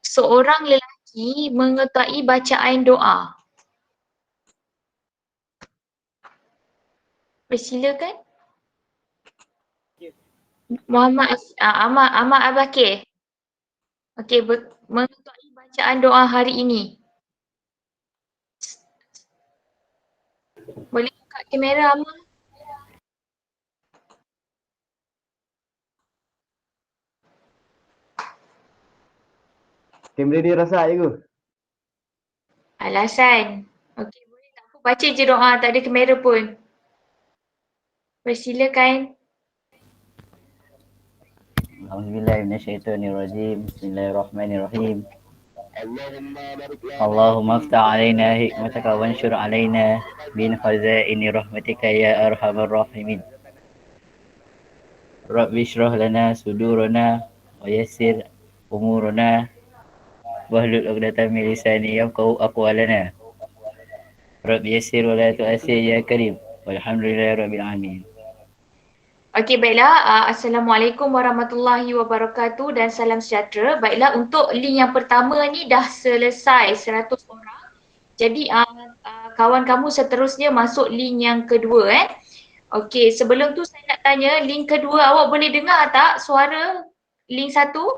Seorang lelaki menyertai bacaan doa. Persilakan. Ahmad Al-Bakir. Okey, menyertai bacaan doa hari ini. Boleh buka kamera Ahmad? Kamera dia rosak je ke? Alasan. Okey, boleh tak apa. Baca je doa, tak ada kamera pun. Persilakan. A'udzubillahiminasyaitonirrajim. Bismillahirrahmanirrahim. Allahumma aftah alaina hikmataka wansyur alaina min khazaini rahmatika ya arhamar rahimin. Rabbi shrah lana sudurana wa yassir umurana wahlul 'uqdatam min lisani yafqahu aqwalana. Rabbi yassir wa la tu'assir ya karim. Walhamdulillahi rabbil alamin. Okey, baiklah. Assalamualaikum warahmatullahi wabarakatuh dan salam sejahtera. Baiklah, untuk link yang pertama ni dah selesai 100 orang. Jadi kawan kamu seterusnya masuk link yang kedua Okey, sebelum tu saya nak tanya, link kedua awak boleh dengar tak suara link satu?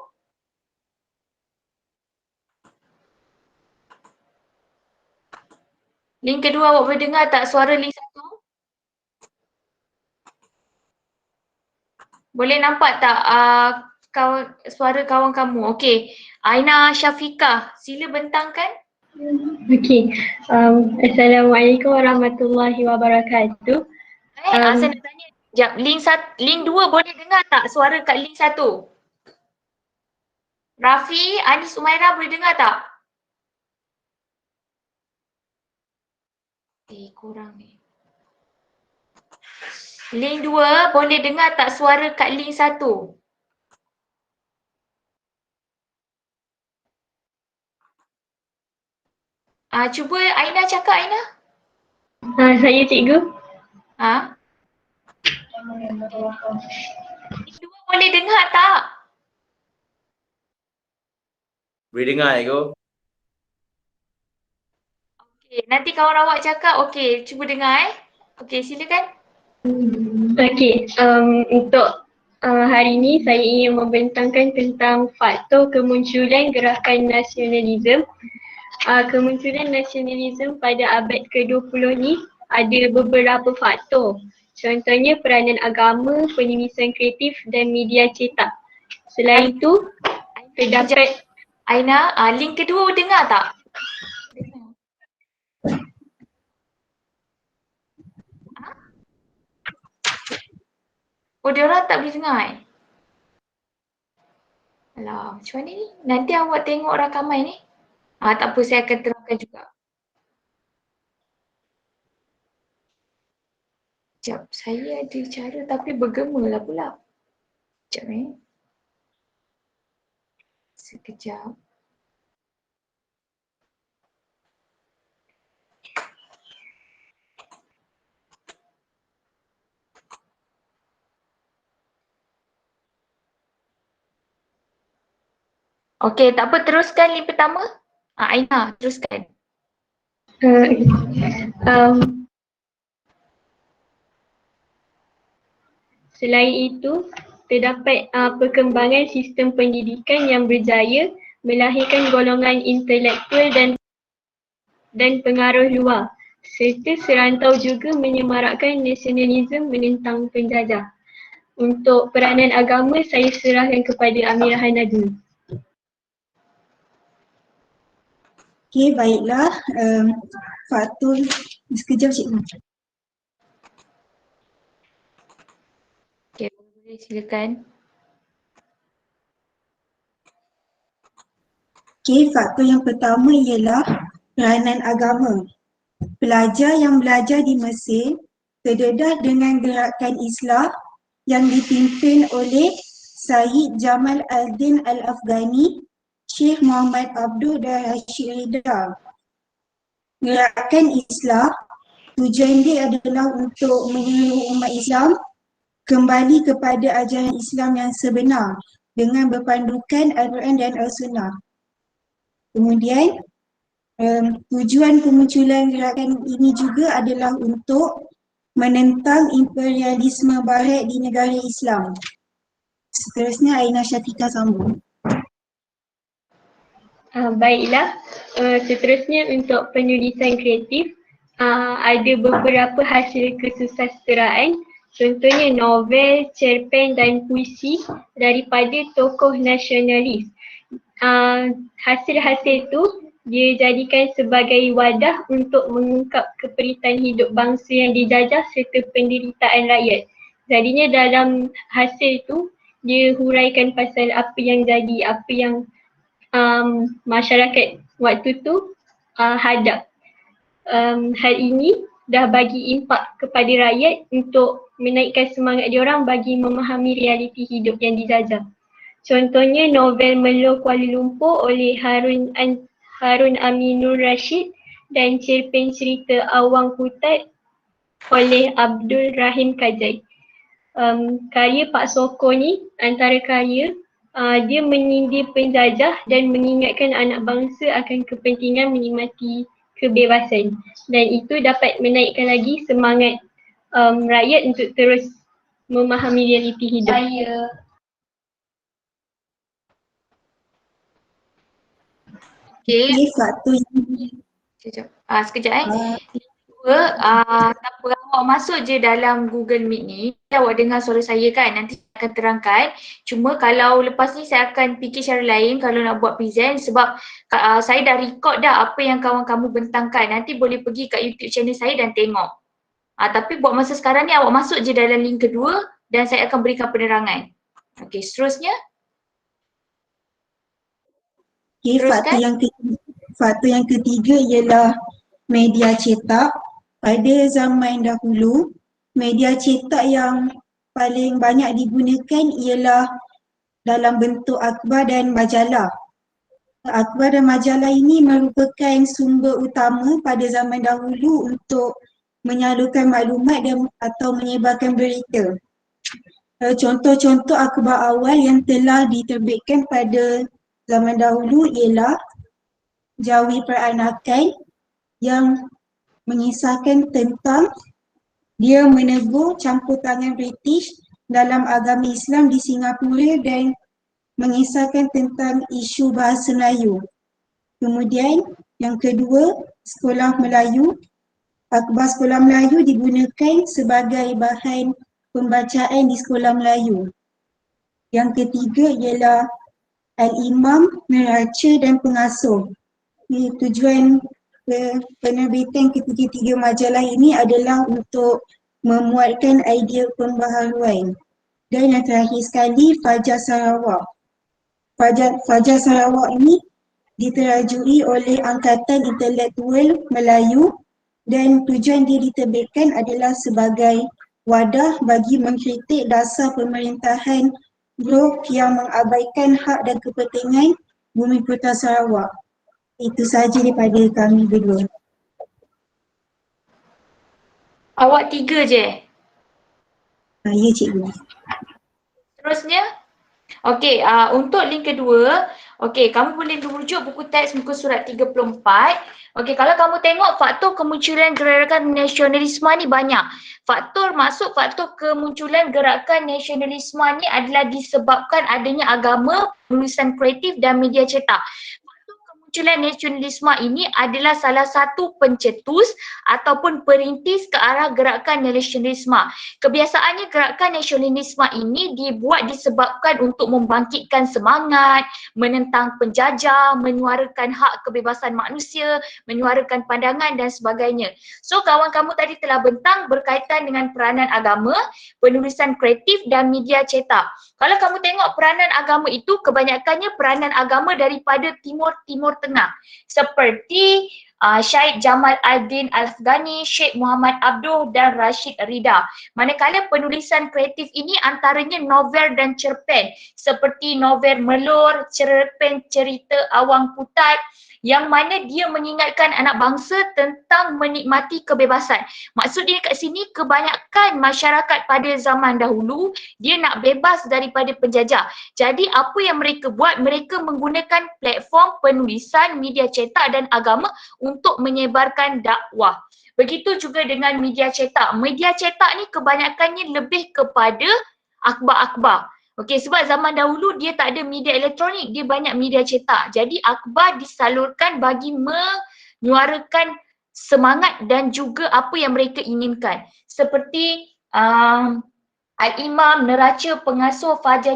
Link kedua awak boleh dengar tak suara link satu? Boleh nampak tak suara kawan kamu? Okey, Aina Syafiqah, sila bentangkan. Okey. Assalamualaikum warahmatullahi wabarakatuh. Saya nak tanya, sekejap, link 2 boleh dengar tak suara kat link 1? Rafi, Anis Umairah boleh dengar tak? Kurang ni. Link 2 boleh dengar tak suara kat link 1? Cuba Aina cakap, Aina. Saya cikgu. Link 2 boleh dengar tak? Boleh dengar je. Okey, nanti kawan awak cakap, okey, cuba dengar Okey, silakan. Okey, untuk hari ini saya ingin membentangkan tentang faktor kemunculan gerakan nasionalisme. Kemunculan nasionalisme pada abad ke-20 ni ada beberapa faktor. Contohnya peranan agama, penulisan kreatif dan media cetak. Selain itu, terdapat Aina, link kedua dengar tak? Dia orang tak boleh dengar Alah, macam mana ni? Nanti awak tengok rakaman ni. Tak apa, saya akan terangkan juga. Sekejap, saya ada cara tapi bergema lah pula. Sekejap Sekejap. Okey, tak apa, teruskan link pertama. Aina, teruskan. Selain itu, terdapat perkembangan sistem pendidikan yang berjaya melahirkan golongan intelektual dan pengaruh luar, serta serantau juga menyemarakkan nasionalisme menentang penjajah. Untuk peranan agama, saya serahkan kepada Amirah Hanazi. Okey, baiklah. Faktor, sekejap cikgu. Okey, boleh silakan. Okey, faktor yang pertama ialah peranan agama. Pelajar yang belajar di Mesir terdedah dengan gerakan Islah yang dipimpin oleh Syed Jamal al-Din al-Afghani, Syekh Muhammad Abduh dan Rashid Ridha. Gerakan Islah, tujuan dia adalah untuk menyeluruh umat Islam kembali kepada ajaran Islam yang sebenar dengan berpandukan Al-Quran dan Al-Sunnah. Kemudian tujuan kemunculan gerakan ini juga adalah untuk menentang imperialisme Barat di negara Islam. Seterusnya Aina Syafiqah sambung. Baiklah, seterusnya untuk penulisan kreatif, ada beberapa hasil kesusasteraan, contohnya novel, cerpen dan puisi daripada tokoh nasionalis. Hasil-hasil itu dia jadikan sebagai wadah untuk mengungkap keperitan hidup bangsa yang dijajah serta penderitaan rakyat. Jadinya dalam hasil itu dia huraikan pasal apa yang jadi, apa yang masyarakat waktu tu hadap. Hal ini dah bagi impak kepada rakyat untuk menaikkan semangat diorang bagi memahami realiti hidup yang dijajah. Contohnya novel Melo Kuala Lumpur oleh Harun Aminur Rashid dan cerpen cerita Awang Kutat oleh Abdul Rahim Kajai. Karya Pak Soko ni antara karya dia menyindir penjajah dan mengingatkan anak bangsa akan kepentingan menikmati kebebasan, dan itu dapat menaikkan lagi semangat rakyat untuk terus memahami realiti hidup. Okay, faktor Sekejap. Dua, tanpa awak masuk je dalam Google Meet ni, awak dengar suara saya kan, nanti saya akan terangkan. Cuma kalau lepas ni saya akan fikir cara lain kalau nak buat present, sebab saya dah record dah apa yang kawan kamu bentangkan. Nanti boleh pergi kat YouTube channel saya dan tengok. Tapi buat masa sekarang ni awak masuk je dalam link kedua dan saya akan berikan penerangan. Okey, seterusnya. Okay, faktor yang ketiga ialah media cetak. Pada zaman dahulu, media cetak yang paling banyak digunakan ialah dalam bentuk akhbar dan majalah. Akhbar dan majalah ini merupakan sumber utama pada zaman dahulu untuk menyalurkan maklumat atau menyebarkan berita. Contoh-contoh akhbar awal yang telah diterbitkan pada zaman dahulu ialah Jawi Peranakan yang mengisahkan tentang dia menegur campur tangan British dalam agama Islam di Singapura dan mengisahkan tentang isu bahasa Melayu. Kemudian yang kedua, Sekolah Melayu. Akhbar Sekolah Melayu digunakan sebagai bahan pembacaan di Sekolah Melayu. Yang ketiga ialah Al-Imam, Neraca dan Pengasuh. Tujuan penerbitan ketiga-tiga majalah ini adalah untuk memuatkan idea pembaharuan. Dan yang terakhir sekali, Fajar Sarawak. Fajar Sarawak ini diterajui oleh Angkatan Intelektual Melayu dan tujuan dia diterbitkan adalah sebagai wadah bagi mengkritik dasar pemerintahan Brok yang mengabaikan hak dan kepentingan Bumi Putra Sarawak. Itu sahaja daripada kami berdua. Awak tiga je? Ya, cikgu. Terusnya? Okey, untuk link kedua, okey, kamu boleh merujuk buku teks muka surat 34. Okey, kalau kamu tengok faktor kemunculan gerakan nasionalisme ni banyak. Faktor kemunculan gerakan nasionalisme ni adalah disebabkan adanya agama, penulisan kreatif dan media cetak. Kemunculan nasionalisme ini adalah salah satu pencetus ataupun perintis ke arah gerakan nasionalisme. Kebiasaannya gerakan nasionalisme ini dibuat disebabkan untuk membangkitkan semangat, menentang penjajah, menyuarakan hak kebebasan manusia, menyuarakan pandangan dan sebagainya. So kawan kamu tadi telah bentang berkaitan dengan peranan agama, penulisan kreatif dan media cetak. Kalau kamu tengok peranan agama itu kebanyakannya peranan agama daripada Timur Tengah seperti Syed Jamal Al-Din Al-Afghani, Sheikh Muhammad Abduh dan Rashid Rida. Manakala penulisan kreatif ini antaranya novel dan cerpen seperti novel Melur, cerpen cerita Awang Putat, yang mana dia mengingatkan anak bangsa tentang menikmati kebebasan. Maksudnya kat sini kebanyakan masyarakat pada zaman dahulu dia nak bebas daripada penjajah. Jadi apa yang mereka buat, mereka menggunakan platform penulisan, media cetak dan agama untuk menyebarkan dakwah. Begitu juga dengan media cetak. Media cetak ni kebanyakannya lebih kepada akhbar-akhbar. Okey, sebab zaman dahulu dia tak ada media elektronik, dia banyak media cetak. Jadi akhbar disalurkan bagi menyuarakan semangat dan juga apa yang mereka inginkan. Seperti Al-Imam Neraca Pengasuh Fajar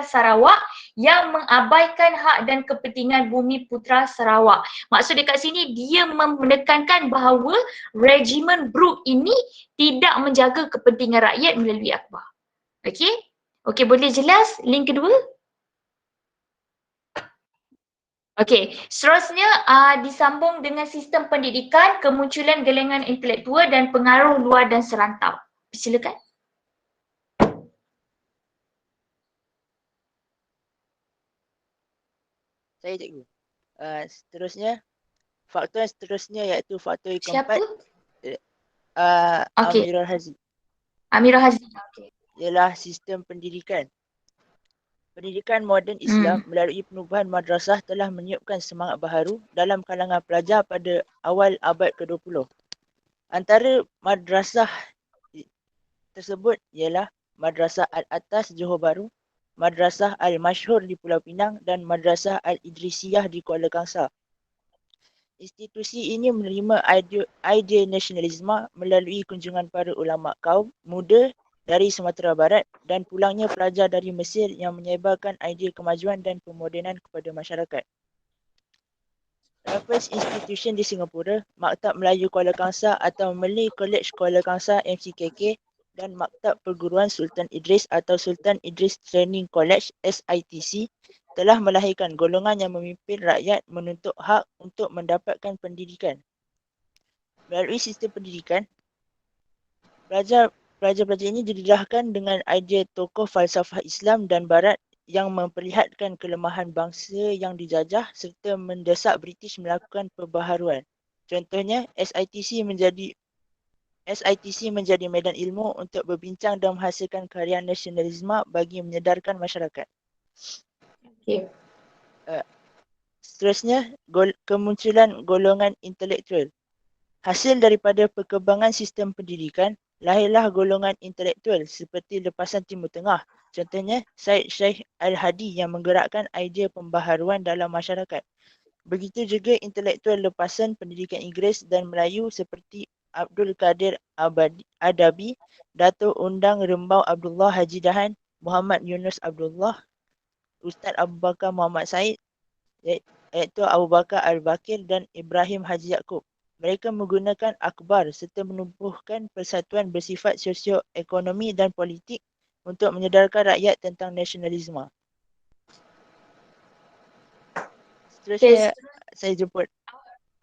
Sarawak yang mengabaikan hak dan kepentingan bumi putra Sarawak. Maksud dekat sini dia menekankan bahawa regimen Brooke ini tidak menjaga kepentingan rakyat melalui akhbar. Okey? Okey, boleh jelas link kedua? Okey, seterusnya disambung dengan sistem pendidikan, kemunculan gelengan intelektual dan pengaruh luar dan serantau. Silakan. Saya cikgu. Seterusnya, faktor seterusnya iaitu faktor Siapa? keempat. Okey. Amirul Hazi. Amirul Hazi. Okey. Ialah sistem pendidikan. Pendidikan moden Islam melalui penubuhan madrasah telah meniupkan semangat baharu dalam kalangan pelajar pada awal abad ke-20. Antara madrasah tersebut ialah Madrasah Al-Atas Johor Bahru, Madrasah Al-Masyhur di Pulau Pinang dan Madrasah Al-Idrisiyah di Kuala Kangsar. Institusi ini menerima idea nasionalisme melalui kunjungan para ulama kaum muda dari Sumatera Barat dan pulangnya pelajar dari Mesir yang menyebarkan idea kemajuan dan pemodenan kepada masyarakat. Raffles Institution di Singapura, Maktab Melayu Kuala Kangsar atau Malay College Kuala Kangsar MCKK dan Maktab Perguruan Sultan Idris atau Sultan Idris Training College SITC telah melahirkan golongan yang memimpin rakyat menuntut hak untuk mendapatkan pendidikan. Melalui sistem pendidikan, pelajar-pelajar ini didedahkan dengan idea tokoh falsafah Islam dan Barat yang memperlihatkan kelemahan bangsa yang dijajah serta mendesak British melakukan perbaharuan. Contohnya, SITC menjadi medan ilmu untuk berbincang dan menghasilkan karya nasionalisme bagi menyedarkan masyarakat. Okay. Seterusnya, kemunculan golongan intelektual. Hasil daripada perkembangan sistem pendidikan, lahirlah golongan intelektual seperti lepasan Timur Tengah. Contohnya, Syed Sheikh Al-Hadi yang menggerakkan idea pembaharuan dalam masyarakat. Begitu juga intelektual lepasan pendidikan Inggeris dan Melayu seperti Abdul Kadir Adabi, Datuk Undang Rembau Abdullah Haji Dahan, Muhammad Yunus Abdullah, Ustaz Abu Bakar Muhammad Said, iaitu Abu Bakar Al-Bakir dan Ibrahim Haji Yaakob. Mereka menggunakan akhbar serta menubuhkan persatuan bersifat sosioekonomi dan politik untuk menyedarkan rakyat tentang nasionalisme. Seterusnya, saya jemput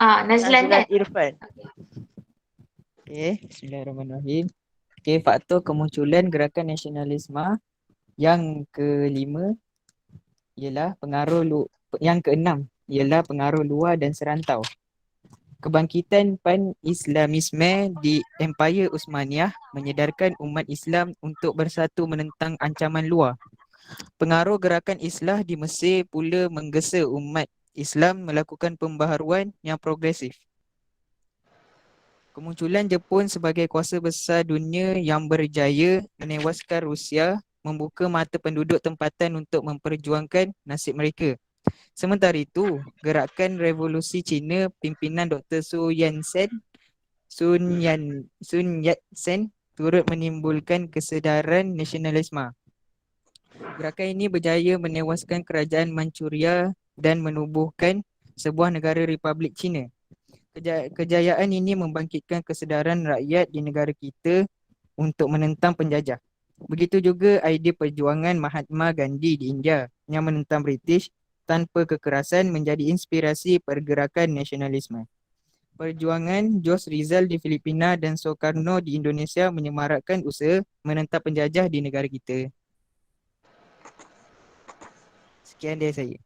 Nazlan Irfan. Okay, bismillahirrahmanirrahim. Okay, faktor kemunculan gerakan nasionalisme yang kelima ialah yang keenam ialah pengaruh luar dan serantau. Kebangkitan pan-Islamisme di Empire Uthmaniyah menyedarkan umat Islam untuk bersatu menentang ancaman luar. Pengaruh gerakan Islah di Mesir pula menggesa umat Islam melakukan pembaharuan yang progresif. Kemunculan Jepun sebagai kuasa besar dunia yang berjaya menewaskan Rusia membuka mata penduduk tempatan untuk memperjuangkan nasib mereka. Sementara itu, gerakan revolusi Cina pimpinan Dr. Sun Yat-sen turut menimbulkan kesedaran nasionalisme. Gerakan ini berjaya menewaskan kerajaan Manchuria dan menubuhkan sebuah negara Republik Cina. Kejayaan ini membangkitkan kesedaran rakyat di negara kita untuk menentang penjajah. Begitu juga idea perjuangan Mahatma Gandhi di India yang menentang British tanpa kekerasan menjadi inspirasi pergerakan nasionalisme. Perjuangan Jos Rizal di Filipina dan Soekarno di Indonesia menyemarakkan usaha menentang penjajah di negara kita. Sekian dari saya.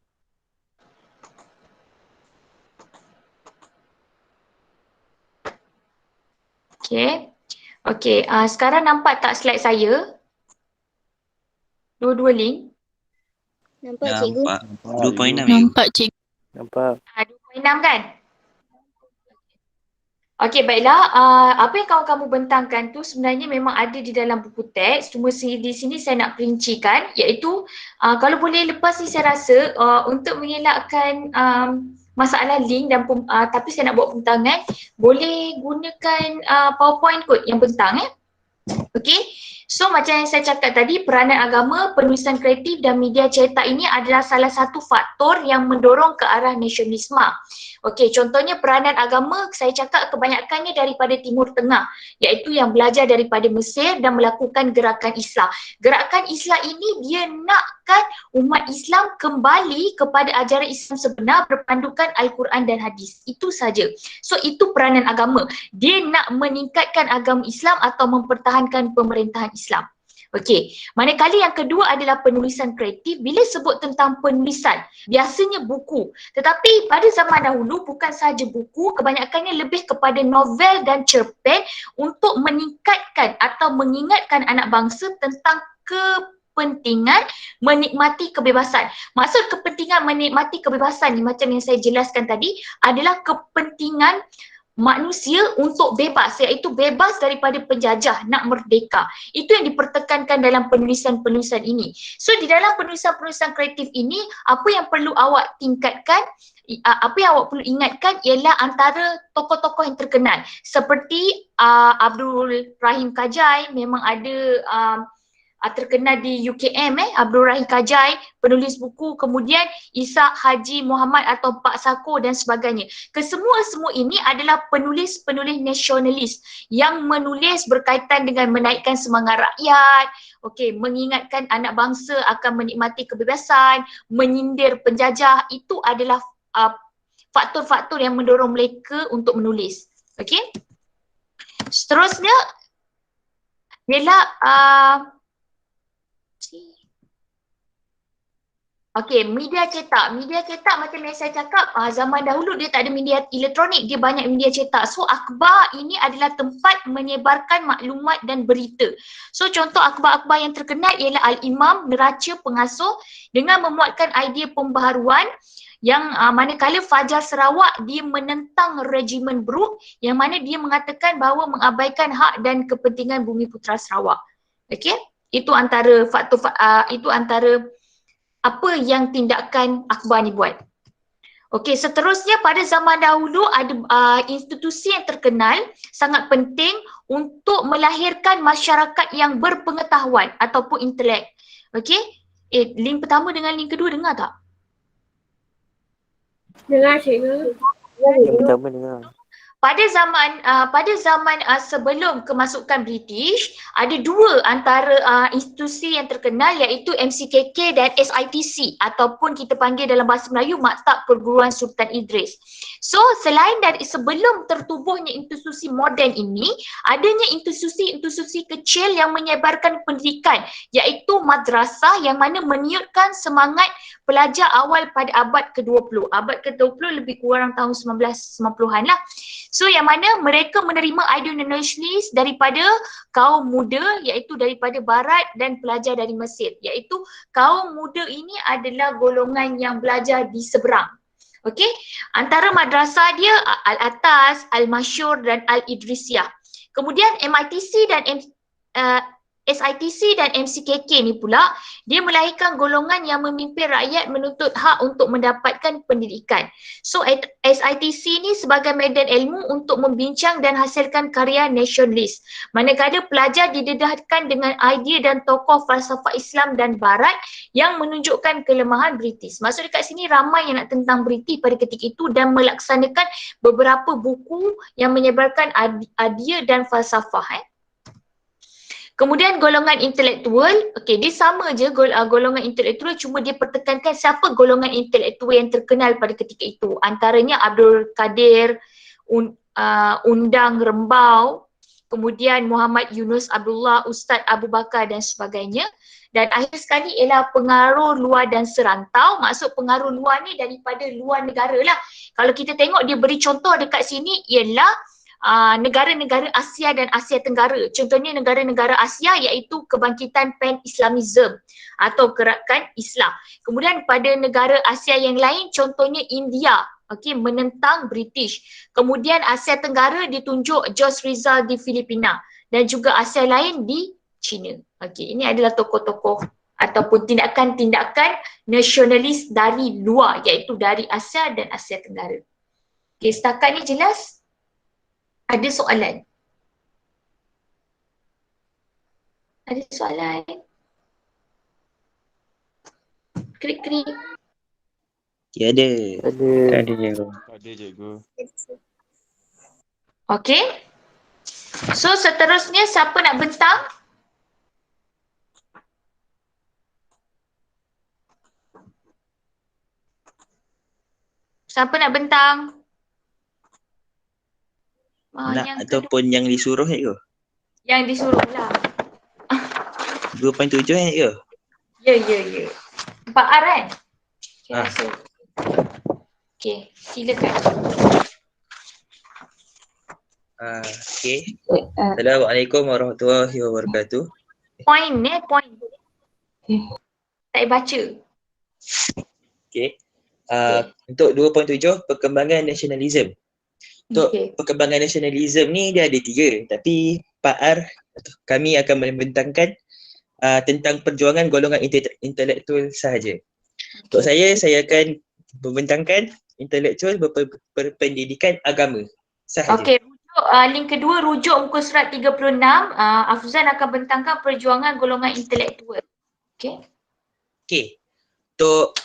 Okey, sekarang nampak tak slide saya? Dua-dua link. Nampak cikgu? Nampak 2.6 Nampak cikgu. Nampak. 2.6 kan? Okey, baiklah. Apa yang kamu bentangkan tu sebenarnya memang ada di dalam buku teks. Cuma di sini saya nak perincikan, iaitu kalau boleh lepas ni saya rasa untuk mengelakkan masalah link dan tapi saya nak buat pembentangan, boleh gunakan PowerPoint kot yang bentang Okey. So macam yang saya cakap tadi, peranan agama, penulisan kreatif dan media cetak ini adalah salah satu faktor yang mendorong ke arah nasionalisme. Okey, contohnya peranan agama saya cakap kebanyakannya daripada Timur Tengah, iaitu yang belajar daripada Mesir dan melakukan gerakan Islah. Gerakan Islah ini dia nakkan umat Islam kembali kepada ajaran Islam sebenar berpandukan Al-Quran dan Hadis. Itu saja. So itu peranan agama. Dia nak meningkatkan agama Islam atau mempertahankan pemerintahan Islam. Okey, manakala yang kedua adalah penulisan kreatif. Bila sebut tentang penulisan, biasanya buku. Tetapi pada zaman dahulu bukan sahaja buku, kebanyakannya lebih kepada novel dan cerpen untuk meningkatkan atau mengingatkan anak bangsa tentang kepentingan menikmati kebebasan. Maksud kepentingan menikmati kebebasan ni macam yang saya jelaskan tadi adalah kepentingan manusia untuk bebas, iaitu bebas daripada penjajah, nak merdeka. Itu yang dipertekankan dalam penulisan-penulisan ini. So di dalam penulisan-penulisan kreatif ini, apa yang perlu awak tingkatkan, apa yang awak perlu ingatkan ialah antara tokoh-tokoh yang terkenal seperti Abdul Rahim Kajai, memang ada terkenal di UKM, Abdul Rahim Kajai, penulis buku, kemudian Ishak Haji Muhammad atau Pak Sako dan sebagainya. Kesemua ini adalah penulis-penulis nasionalis yang menulis berkaitan dengan menaikkan semangat rakyat, mengingatkan anak bangsa akan menikmati kebebasan, menyindir penjajah. Itu adalah faktor-faktor yang mendorong mereka untuk menulis. Okey. Seterusnya ialah media cetak. Media cetak macam yang saya cakap, zaman dahulu dia tak ada media elektronik, dia banyak media cetak. So akhbar ini adalah tempat menyebarkan maklumat dan berita. So contoh akhbar-akhbar yang terkenal ialah Al-Imam, Neraca, Pengasuh dengan memuatkan idea pembaharuan yang manakala Fajar Sarawak dia menentang regimen Brooke yang mana dia mengatakan bahawa mengabaikan hak dan kepentingan Bumi Putera Sarawak. Okey? Itu antara faktor itu antara apa yang tindakan akhbar ni buat. Okey, seterusnya pada zaman dahulu ada institusi yang terkenal sangat penting untuk melahirkan masyarakat yang berpengetahuan ataupun intelek. Okey, link pertama dengan link kedua dengar tak? Dengar cikgu. Yang pertama dengar. Pada zaman sebelum kemasukan British, ada dua antara institusi yang terkenal iaitu MCKK dan SITC ataupun kita panggil dalam bahasa Melayu Maktab Perguruan Sultan Idris. So selain dari sebelum tertubuhnya institusi moden ini, adanya institusi-institusi kecil yang menyebarkan pendidikan iaitu madrasah yang mana meniupkan semangat pelajar awal pada abad ke-20. Abad ke-20 lebih kurang tahun 1990-an lah. So yang mana mereka menerima ideologi nasionalis daripada kaum muda iaitu daripada barat dan pelajar dari Mesir. Iaitu kaum muda ini adalah golongan yang belajar di seberang. Okey, antara madrasah dia Al-Atas, Al-Masyur dan Al-Idrisiyah. Kemudian MITC dan SITC dan MCKK ni pula, dia melahirkan golongan yang memimpin rakyat menuntut hak untuk mendapatkan pendidikan. So SITC ni sebagai medan ilmu untuk membincang dan hasilkan karya nasionalis. Manakala pelajar didedahkan dengan idea dan tokoh falsafah Islam dan Barat yang menunjukkan kelemahan British. Maksud dekat sini ramai yang nak tentang British pada ketika itu dan melaksanakan beberapa buku yang menyebarkan idea dan falsafah. Kemudian golongan intelektual, okey, dia sama je golongan intelektual, cuma dia pertekankan siapa golongan intelektual yang terkenal pada ketika itu. Antaranya Abdul Kadir, Undang Rembau, kemudian Muhammad Yunus Abdullah, Ustaz Abu Bakar dan sebagainya. Dan akhir sekali ialah pengaruh luar dan serantau. Maksud pengaruh luar ni daripada luar negara lah. Kalau kita tengok dia beri contoh dekat sini ialah negara-negara Asia dan Asia Tenggara. Contohnya negara-negara Asia iaitu kebangkitan Pan-Islamism atau gerakan Islam. Kemudian pada negara Asia yang lain contohnya India, okey, menentang British. Kemudian Asia Tenggara ditunjuk George Rizal di Filipina dan juga Asia lain di China. Okey, ini adalah tokoh-tokoh ataupun tindakan-tindakan nasionalis dari luar iaitu dari Asia dan Asia Tenggara. Okey, setakat ni jelas? Ada soalan? Ada soalan? Krik-krik. Ya ada. Ada. Ada cikgu. Okey. So seterusnya siapa nak bentang? Siapa nak bentang? Nak ataupun yang disuruh cikgu? Yang disuruh lah. 2.7 cikgu? Ya. 4R kan? Okay, rasa. Okay, silakan. Okay. Assalamualaikum warahmatullahi wabarakatuh. Point. Tak payah baca. Okay. Untuk 2.7, perkembangan nasionalisme. Untuk perkembangan nasionalisme ni dia ada 3, tapi Pak R kami akan membentangkan tentang perjuangan golongan intelektual sahaja. Untuk saya akan membentangkan intelektual berpendidikan agama sahaja. Okey, link kedua rujuk muka surat 36, Afzan akan bentangkan perjuangan golongan intelektual. Okey. Untuk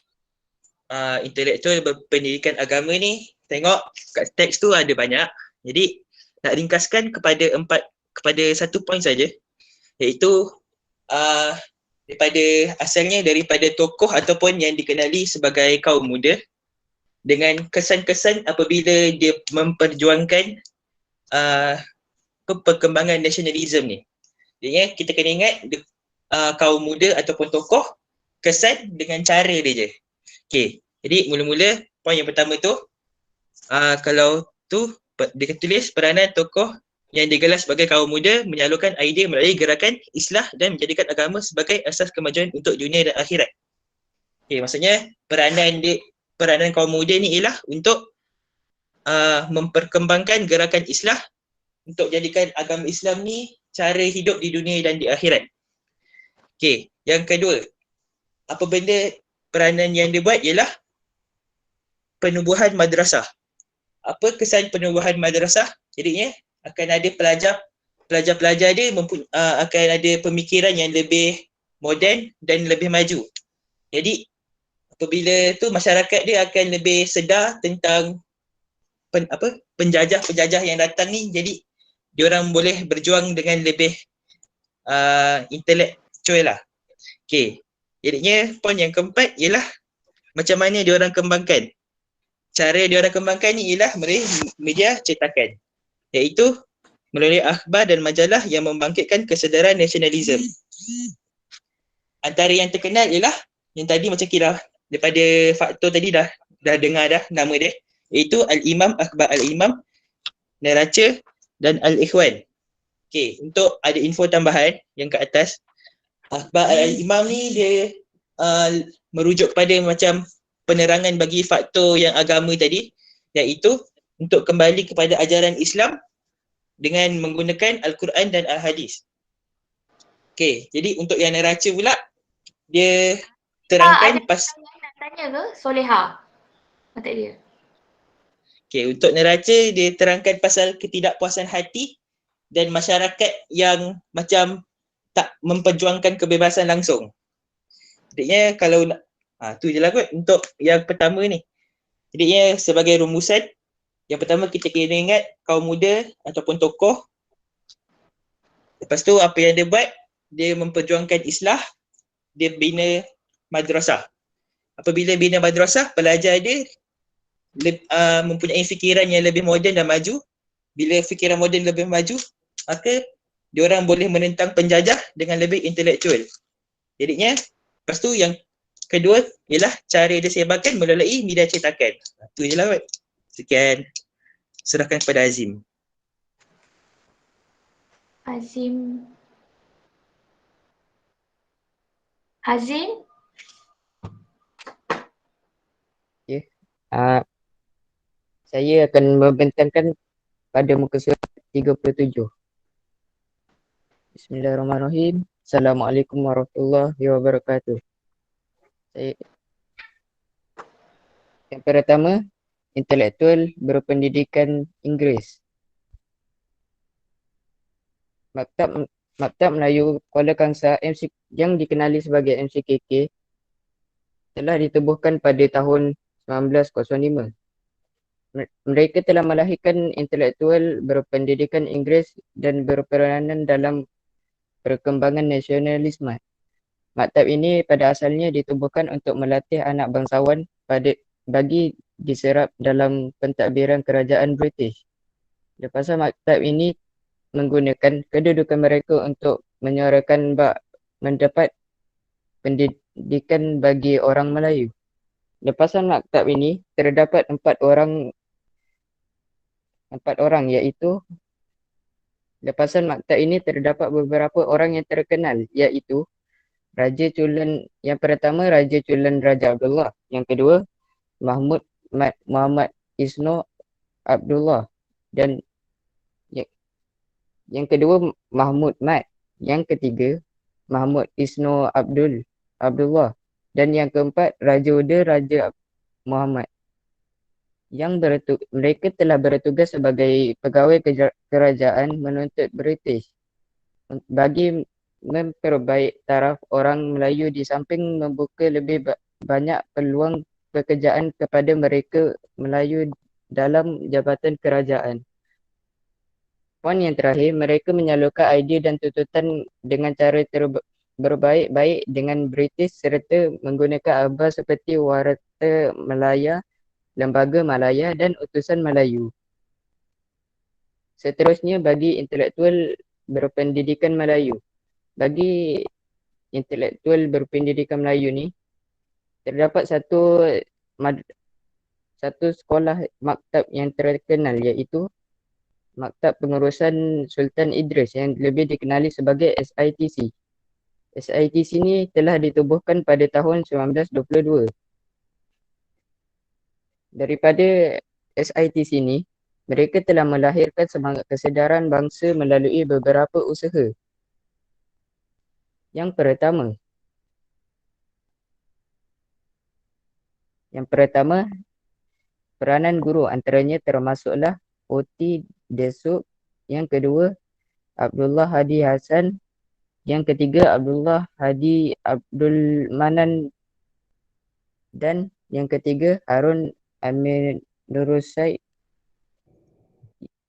intelektual berpendidikan agama ni, tengok kat teks tu ada banyak. Jadi nak ringkaskan kepada satu poin saja, iaitu asalnya daripada tokoh ataupun yang dikenali sebagai kaum muda dengan kesan-kesan apabila dia memperjuangkan perkembangan nasionalisme ni. Jadi kita kena ingat kaum muda ataupun tokoh, kesan dengan cara dia je. Okey, jadi mula-mula poin yang pertama tu, kalau tu dia tulis peranan tokoh yang digelar sebagai kaum muda menyalurkan idea melalui gerakan islah dan menjadikan agama sebagai asas kemajuan untuk dunia dan akhirat. Okay, maksudnya peranan kaum muda ni ialah untuk memperkembangkan gerakan islah untuk jadikan agama Islam ni cara hidup di dunia dan di akhirat. Okay, yang kedua, apa benda peranan yang dia buat ialah penubuhan madrasah. Apa kesan penubuhan madrasah? Jadinya akan ada pelajar-pelajar dia akan ada pemikiran yang lebih moden dan lebih maju. Jadi apabila tu masyarakat dia akan lebih sedar tentang penjajah-penjajah yang datang ni, jadi diorang boleh berjuang dengan lebih intelektual lah. Okay, jadinya poin yang keempat ialah macam mana diorang kembangkan. Cara diorang kembangkan ni ialah melalui media cetakan, iaitu melalui akhbar dan majalah yang membangkitkan kesedaran nasionalisme. Antara yang terkenal ialah yang tadi macam kira daripada faktor tadi dah dengar dah nama dia, iaitu Al-Imam, Akhbar Al-Imam, Neraca dan Al-Ikhwan. Okey, untuk ada info tambahan yang kat atas, Akhbar Al-Imam ni dia merujuk kepada macam penerangan bagi faktor yang agama tadi, iaitu untuk kembali kepada ajaran Islam dengan menggunakan Al-Quran dan Al-Hadis. Okey, jadi untuk yang neraca pula, dia terangkan nak tanya ke Soleha? Mata dia. Okey, untuk neraca dia terangkan pasal ketidakpuasan hati dan masyarakat yang macam tak memperjuangkan kebebasan langsung. Jadinya kalau nak tu je lah kot untuk yang pertama ni. Jadinya sebagai rumusan, yang pertama kita kena ingat kaum muda ataupun tokoh. Lepas tu apa yang dia buat, dia memperjuangkan islah, dia bina madrasah. Apabila bina madrasah, pelajar dia mempunyai fikiran yang lebih moden dan maju. Bila fikiran moden lebih maju, maka diorang boleh menentang penjajah dengan lebih intelektual. Jadinya, lepas tu yang kedua ialah cara disebarkan melalui media cetakan. Itu je lah. Sekian. Serahkan kepada Azim. Azim. Hazim? Saya akan membentangkan pada muka surat 37. Bismillahirrahmanirrahim. Assalamualaikum warahmatullahi wabarakatuh. Yang pertama, intelektual berpendidikan Inggeris. Maktab Melayu Kuala Kangsar yang dikenali sebagai MCKK telah ditubuhkan pada tahun 1905. Mereka telah melahirkan intelektual berpendidikan Inggeris dan berperanan dalam perkembangan nasionalisme. Maktab ini pada asalnya ditubuhkan untuk melatih anak bangsawan bagi diserap dalam pentadbiran kerajaan British. Lepasan maktab ini menggunakan kedudukan mereka untuk menyuarakan bak mendapat pendidikan bagi orang Melayu. Lepasan maktab ini terdapat empat orang iaitu lepasan maktab ini terdapat beberapa orang yang terkenal iaitu Raja Chulan, yang pertama Raja Chulan Raja Abdullah, yang kedua Muhammad Isno Abdullah, dan yang kedua Mahmud Mat, yang ketiga Mahmud Isno Abdullah, dan yang keempat Raja Uda Raja Muhammad. Mereka telah bertugas sebagai pegawai kerajaan menuntut British bagi memperbaik taraf orang Melayu di samping membuka lebih banyak peluang pekerjaan kepada mereka Melayu dalam jabatan kerajaan. Poin yang terakhir, mereka menyalurkan idea dan tuntutan dengan cara berbaik-baik dengan British serta menggunakan abas seperti Warta Malaya, Lembaga Malaya dan Utusan Melayu. Seterusnya bagi intelektual berpendidikan Melayu. Bagi intelektual berpendidikan Melayu ni, terdapat satu sekolah maktab yang terkenal iaitu Maktab Pengurusan Sultan Idris yang lebih dikenali sebagai SITC. SITC ni telah ditubuhkan pada tahun 1922. Daripada SITC ni, mereka telah melahirkan semangat kesedaran bangsa melalui beberapa usaha. Yang pertama, peranan guru, antaranya termasuklah O.T. Desuk, yang kedua Abdullah Hadi Hasan, yang ketiga Abdullah Hadi Abdul Manan, dan yang ketiga Harun Amir Nurusaid.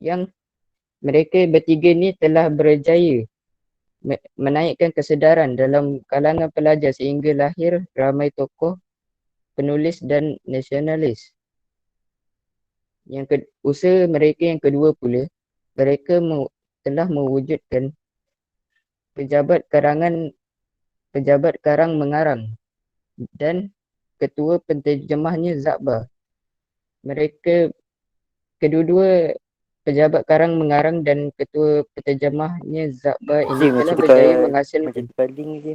Yang mereka bertiga ni telah berjaya menaikkan kesedaran dalam kalangan pelajar sehingga lahir ramai tokoh, penulis dan nasionalis. Usaha mereka yang kedua pula, mereka telah mewujudkan pejabat karang mengarang dan ketua penterjemahnya Zakbar. Mereka kedua-dua pejabat karang mengarang dan ketua penterjemahnya Zakbar ini telah berjaya menghasilkan paling je.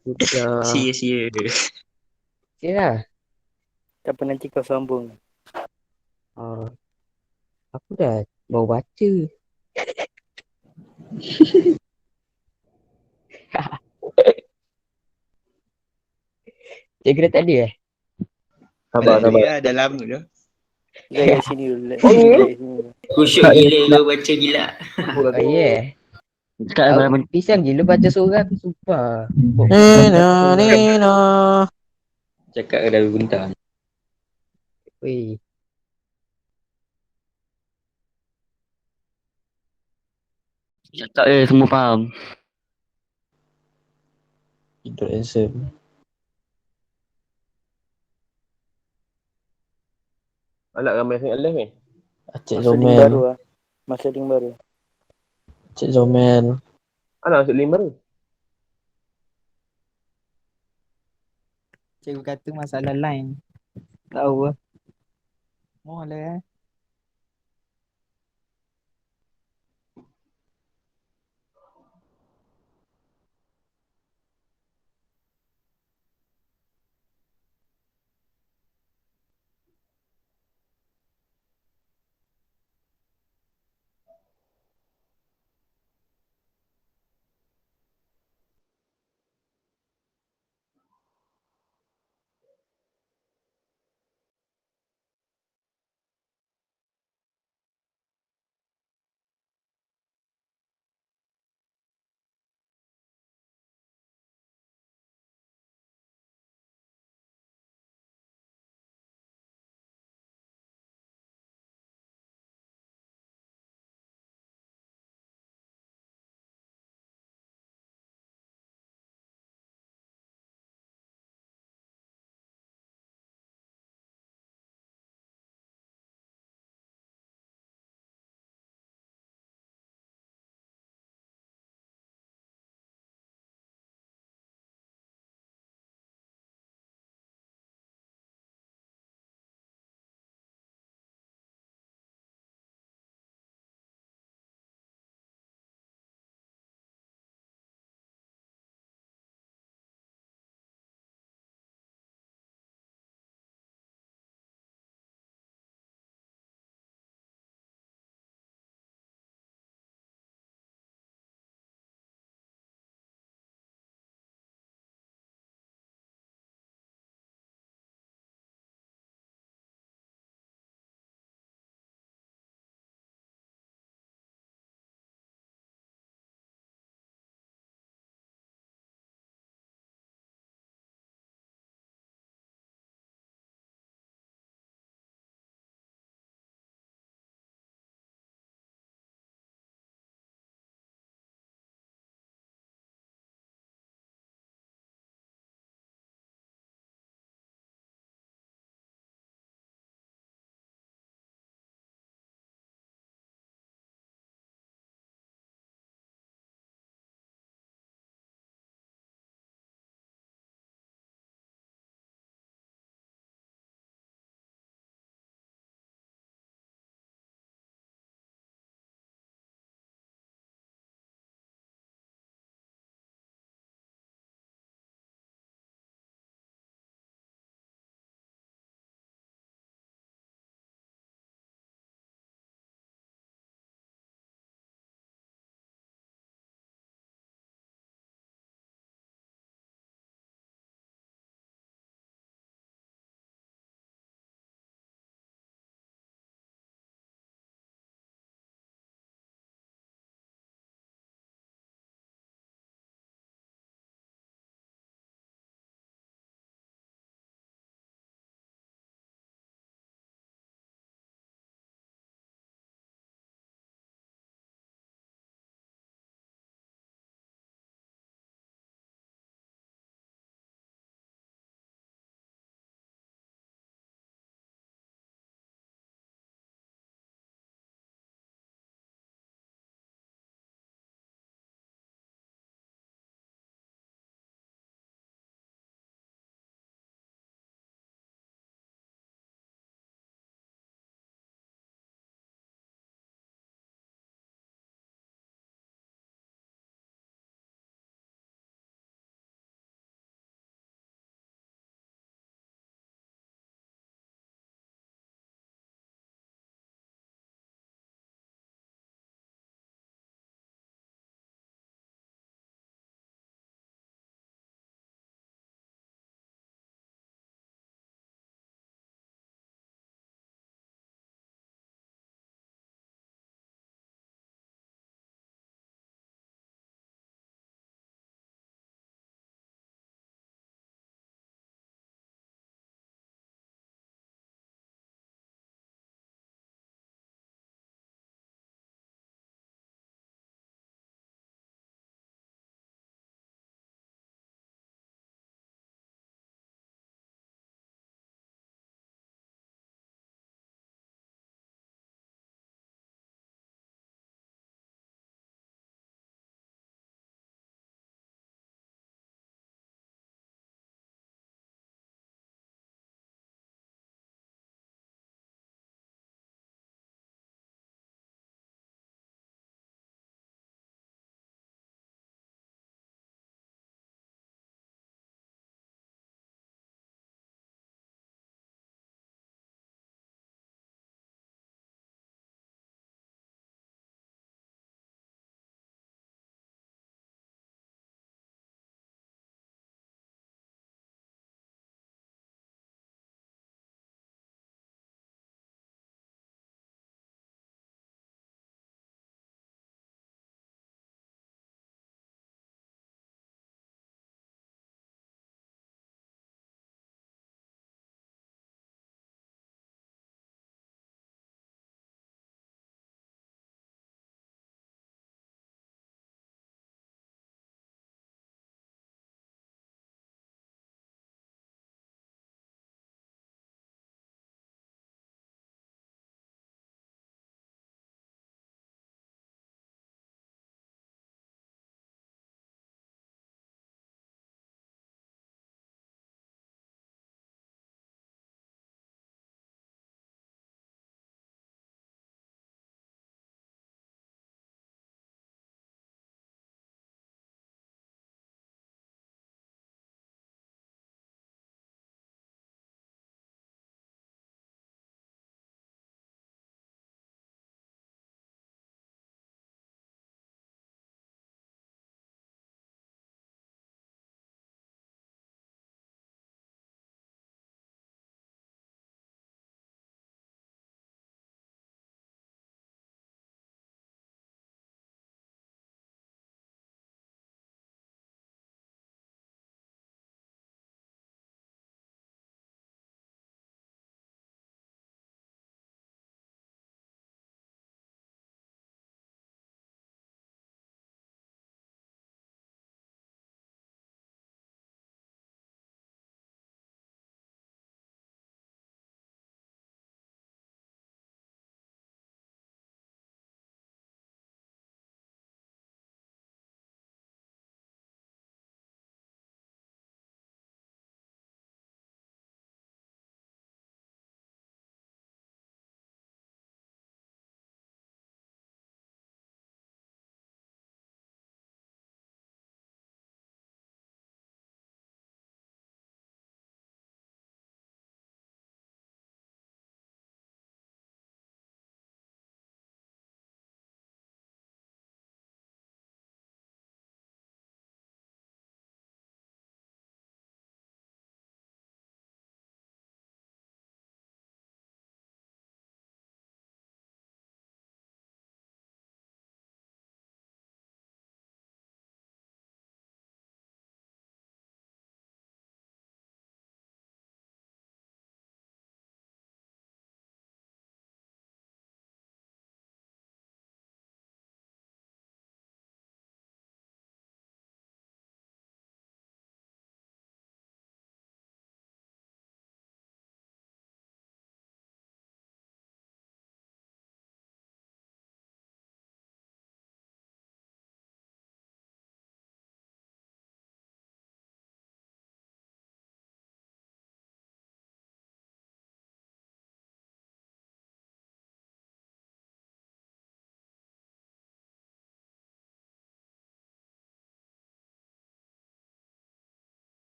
Sudah. Sia-sia. Sialah. Tak apa, nanti kau sambung. Aku dah baru baca. Cikgu tak ada Sabar. Dah lama dah. Kat sini dulu. Kusyuk gila kau baca gila. Pisang gila baca surat, sumpah. Cakap dah bentar. Cakap je semua faham. Hidup answer. Anak ramai sangat live ni. Acik Masuk link baru Zomel. lah. Masuk link baru. Acik Zomel. Anak masuk link baru. Cikgu kata masalah line. Tahu lah. Oh lah